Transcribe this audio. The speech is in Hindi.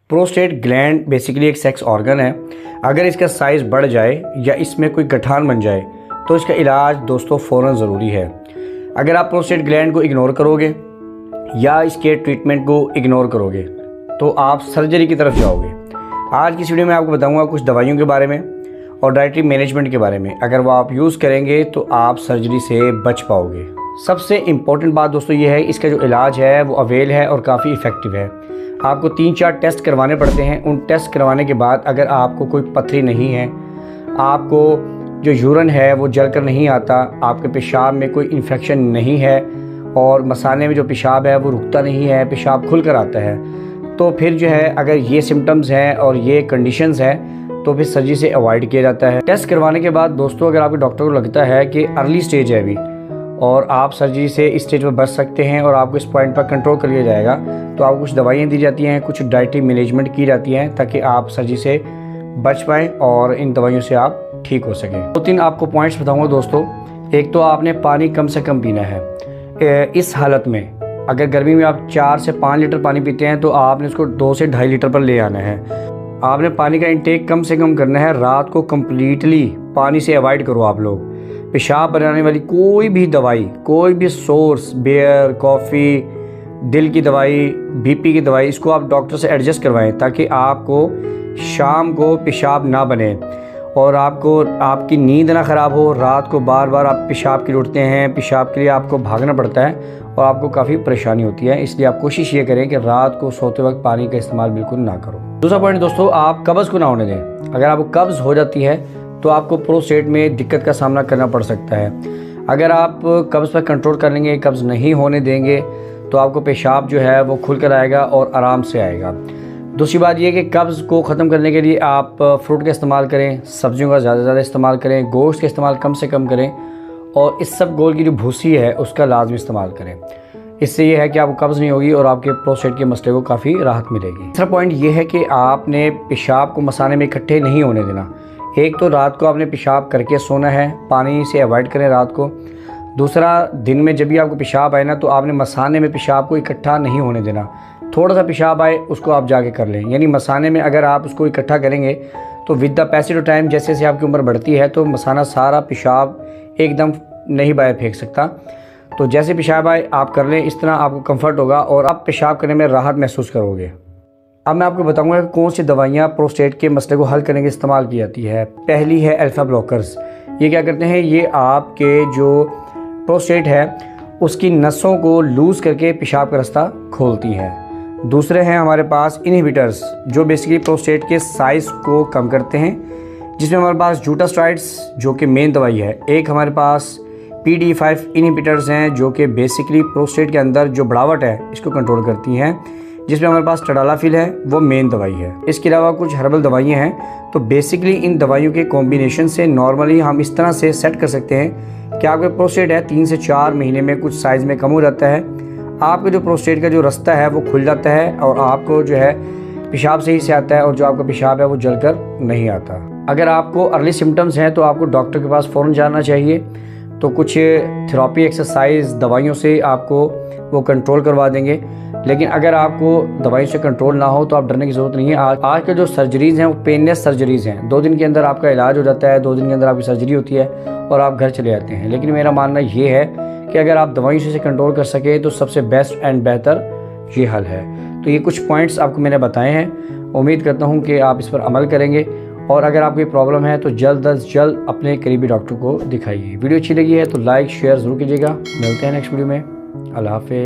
प्रोस्टेट ग्लैंड बेसिकली एक सेक्स ऑर्गन है। अगर इसका साइज़ बढ़ जाए या इसमें कोई गठान बन जाए तो इसका इलाज दोस्तों फ़ौरन ज़रूरी है। अगर आप प्रोस्टेट ग्लैंड को इग्नोर करोगे या इसके ट्रीटमेंट को इग्नोर करोगे तो आप सर्जरी की तरफ जाओगे। आज की इस वीडियो में आपको बताऊंगा कुछ दवाइयों के बारे में और डाइटरी मैनेजमेंट के बारे में। अगर वो आप यूज़ करेंगे तो आप सर्जरी से बच पाओगे। सबसे इम्पॉर्टेंट बात दोस्तों ये है, इसका जो इलाज है वो अवेल है और काफ़ी इफ़ेक्टिव है। आपको 3-4 टेस्ट करवाने पड़ते हैं। उन टेस्ट करवाने के बाद अगर आपको कोई पथरी नहीं है, आपको जो यूरिन है वो जलकर नहीं आता, आपके पेशाब में कोई इन्फेक्शन नहीं है और मसाने में जो पेशाब है वो रुकता नहीं है, पेशाब खुल कर आता है, तो फिर जो है अगर ये सिम्टम्स हैं और ये कंडीशंस हैं तो फिर सर्जरी से अवॉइड किया जाता है। टेस्ट करवाने के बाद दोस्तों अगर आपके डॉक्टर को लगता है कि अर्ली स्टेज है अभी और आप सर्जरी से इस स्टेज पर बच सकते हैं और आपको इस पॉइंट पर कंट्रोल कर लिया जाएगा, तो आपको कुछ दवाइयाँ दी जाती हैं, कुछ डाइटरी मैनेजमेंट की जाती हैं ताकि आप सर्जरी से बच पाएँ और इन दवाइयों से आप ठीक हो सकें। 2-3 आपको पॉइंट्स बताऊँगा दोस्तों। एक तो आपने पानी कम से कम पीना है। इस हालत में अगर गर्मी में आप 4 से 5 लीटर पानी पीते हैं तो आपने उसको 2 से 2.5 लीटर पर ले आना है। आपने पानी का इंटेक कम से कम करना है। रात को कम्प्लीटली पानी से अवॉइड करो आप लोग। पेशाब बनाने वाली कोई भी दवाई, कोई भी सोर्स, बियर, कॉफ़ी, दिल की दवाई, बीपी की दवाई, इसको आप डॉक्टर से एडजस्ट करवाएं ताकि आपको शाम को पेशाब ना बने और आपकी नींद ना ख़राब हो। रात को बार बार आप पेशाब के लिए उठते हैं, पेशाब के लिए आपको भागना पड़ता है और आपको काफ़ी परेशानी होती है। इसलिए आप कोशिश ये करें कि रात को सोते वक्त पानी का इस्तेमाल बिल्कुल ना करो। दूसरा पॉइंट दोस्तों, आप कब्ज़ को ना होने दें। अगर आपको कब्ज़ हो जाती है तो आपको प्रोस्टेट में दिक्कत का सामना करना पड़ सकता है। अगर आप कब्ज़ पर कंट्रोल कर लेंगे, कब्ज़ नहीं होने देंगे, तो आपको पेशाब जो है वो खुल कर आएगा और आराम से आएगा। दूसरी बात यह कि कब्ज़ को ख़त्म करने के लिए आप फ्रूट का इस्तेमाल करें, सब्जियों का ज़्यादा से ज़्यादा इस्तेमाल करें, गोश्त का इस्तेमाल कम से कम करें और इस सब गोल की जो भूसी है उसका लाजमी इस्तेमाल करें। इससे ये है कि आपको कब्ज़ नहीं होगी और आपके प्रोस्टेट के मसले को काफ़ी राहत मिलेगी। तीसरा पॉइंट ये है कि आपने पेशाब को मसाने में इकट्ठे नहीं होने देना। एक तो रात को आपने पेशाब करके सोना है, पानी से अवॉइड करें रात को। दूसरा, दिन में जब भी आपको पेशाब आए ना तो आपने मसाने में पेशाब को इकट्ठा नहीं होने देना। थोड़ा सा पेशाब आए उसको आप जाके कर लें, यानी मसाने में अगर आप उसको इकट्ठा करेंगे तो with the passage of time जैसे जैसे आपकी उम्र बढ़ती है तो मसाना सारा पेशाब एकदम नहीं बाहर फेंक सकता। तो जैसे पेशाब आए आप कर लें, इस तरह आपको कंफर्ट होगा और आप पेशाब करने में राहत महसूस करोगे। अब मैं आपको बताऊंगा कि कौन सी दवाइयाँ प्रोस्टेट के मसले को हल करने के इस्तेमाल की जाती है। पहली है अल्फ़ा ब्लॉकर्स। ये क्या करते हैं, ये आपके जो प्रोस्टेट है उसकी नसों को लूज़ करके पेशाब का रास्ता खोलती हैं। दूसरे हैं हमारे पास इनहिबिटर्स, जो बेसिकली प्रोस्टेट के साइज़ को कम करते हैं, जिसमें हमारे पास जूटास्ट्राइड्स जो कि मेन दवाई है। एक हमारे पास PDE5 इनहिबिटर्स हैं जो कि बेसिकली प्रोस्टेट के अंदर जो बढ़ावट है इसको कंट्रोल करती हैं, जिसमें हमारे पास टडालाफिल है, वो मेन दवाई है। इसके अलावा कुछ हर्बल दवाइयाँ हैं। तो बेसिकली इन दवाइयों के कॉम्बिनेशन से नॉर्मली हम इस तरह से सेट कर सकते हैं कि आपका प्रोस्टेट है 3 से 4 महीने में कुछ साइज़ में कम हो जाता है, आपका जो प्रोस्टेट का जो रास्ता है वो खुल जाता है और आपको जो है पेशाब सही से आता है और जो आपका पेशाब है वो जलकर नहीं आता। अगर आपको अर्ली सिम्टम्स हैं तो आपको डॉक्टर के पास फ़ौरन जाना चाहिए। तो कुछ थेरेपी, एक्सरसाइज, दवाइयों से आपको वो कंट्रोल करवा देंगे। लेकिन अगर आपको दवाइयों से कंट्रोल ना हो तो आप डरने की ज़रूरत नहीं है। आज के जो सर्जरीज़ हैं वो पेनलेस सर्जरीज़ हैं। 2 दिन के अंदर आपका इलाज हो जाता है, 2 दिन के अंदर आपकी सर्जरी होती है और आप घर चले जाते हैं। लेकिन मेरा मानना ये है कि अगर आप दवाइयों से कंट्रोल कर सकें तो सबसे बेस्ट एंड बेहतर ये हल है। तो ये कुछ पॉइंट्स आपको मैंने बताए हैं। उम्मीद करता हूँ कि आप इस पर अमल करेंगे और अगर आपको कोई प्रॉब्लम है तो जल्द अज जल्द अपने करीबी डॉक्टर को दिखाइए। वीडियो अच्छी लगी है तो लाइक शेयर ज़रूर कीजिएगा। मिलते हैं नेक्स्ट वीडियो में। अल्लाह हाफ़िज़।